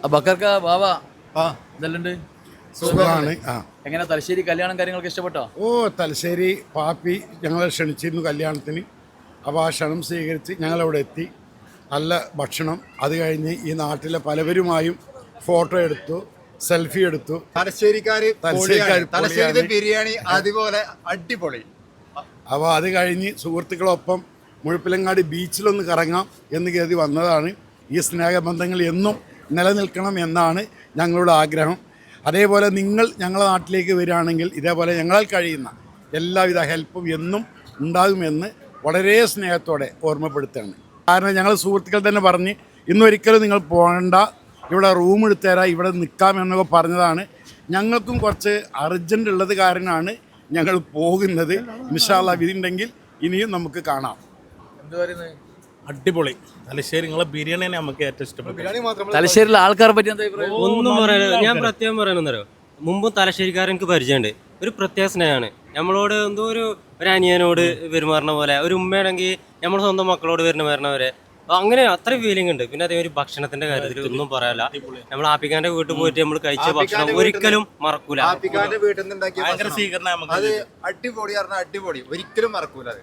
ബക്കർക്ക ബാവ ആ ഇതെല്ലാം സുഖമാണ്. എങ്ങനെ തലശ്ശേരി കല്യാണം കാര്യങ്ങളൊക്കെ ഇഷ്ടപ്പെട്ടോ? തലശ്ശേരി പാപ്പി ഞങ്ങളെ ക്ഷണിച്ചിരുന്നു കല്യാണത്തിന്. അപ്പോൾ ആ ക്ഷണം സ്വീകരിച്ച് ഞങ്ങളവിടെ എത്തി. നല്ല ഭക്ഷണം, അത് കഴിഞ്ഞ് ഈ നാട്ടിലെ പലവരുമായും ഫോട്ടോ എടുത്തു, സെൽഫി എടുത്തു. തലശ്ശേരി ബിരിയാണി അതുപോലെ അടിപൊളി. അപ്പോൾ അത് കഴിഞ്ഞ് സുഹൃത്തുക്കളൊപ്പം മുഴപ്പിലങ്ങാടി ബീച്ചിലൊന്ന് കറങ്ങാം എന്ന് കരുതി വന്നതാണ്. ഈ സ്നേഹബന്ധങ്ങൾ എന്നും നിലനിൽക്കണം എന്നാണ് ഞങ്ങളുടെ ആഗ്രഹം. അതേപോലെ നിങ്ങൾ ഞങ്ങളുടെ നാട്ടിലേക്ക് വരികയാണെങ്കിൽ ഇതേപോലെ ഞങ്ങളാൽ കഴിയുന്ന എല്ലാവിധ ഹെൽപ്പും എന്നും ഉണ്ടാകുമെന്ന് വളരെ സ്നേഹത്തോടെ ഓർമ്മപ്പെടുത്തുകയാണ്. കാരണം ഞങ്ങൾ സുഹൃത്തുക്കൾ തന്നെ പറഞ്ഞ് ഇന്നൊരിക്കലും നിങ്ങൾ പോകേണ്ട, ഇവിടെ റൂം എടുത്തുതരാം, ഇവിടെ നിൽക്കാമെന്നൊക്കെ പറഞ്ഞതാണ്. ഞങ്ങൾക്കും കുറച്ച് അർജൻറ്റ് ഉള്ളത് കാരണമാണ് ഞങ്ങൾ പോകുന്നത്. ഇൻഷാ അല്ലാഹ് വിധിയുണ്ടെങ്കിൽ ഇനിയും നമുക്ക് കാണാം. എന്ത് പറയുന്നത്? അടിപൊളി. തലശ്ശേരി നിങ്ങളെ ബിരിയാണി തന്നെ നമുക്ക് ഏറ്റവും ഇഷ്ടപ്പെട്ടു. തലശ്ശേരിയിലെ ആൾക്കാരെ പറ്റി എന്താ അഭിപ്രായം? ഒന്നും പറയാനില്ല. ഞാൻ പ്രത്യേകം പറയണമെന്നറിയോ, മുമ്പും തലശ്ശേരിക്കാരൻ എനിക്ക് പരിചയമുണ്ട്. ഒരു പ്രത്യേക സ്നേഹമാണ് നമ്മളോട്. എന്തോ ഒരു അനിയനോട് പെരുമാറുന്ന പോലെ, ഒരു ഉമ്മയാണെങ്കിൽ നമ്മുടെ സ്വന്തം മക്കളോട് വരെ അങ്ങനെ അത്ര ഫീലിംഗ് ഉണ്ട്. പിന്നെ അതേ ഒരു ഭക്ഷണത്തിന്റെ കാര്യത്തിൽ ഒന്നും പറയാനില്ല. നമ്മൾ ആപ്പിക്കാന്റെ വീട്ടിൽ പോയിട്ട് നമ്മൾ കഴിച്ച ഭക്ഷണം ഒരിക്കലും മറക്കൂല. വീട്ടിൽ നിന്ന് ഭയങ്കര സ്വീകരണം നമുക്ക്. അത് അടിപൊളി, ഒരിക്കലും മറക്കൂല അത്.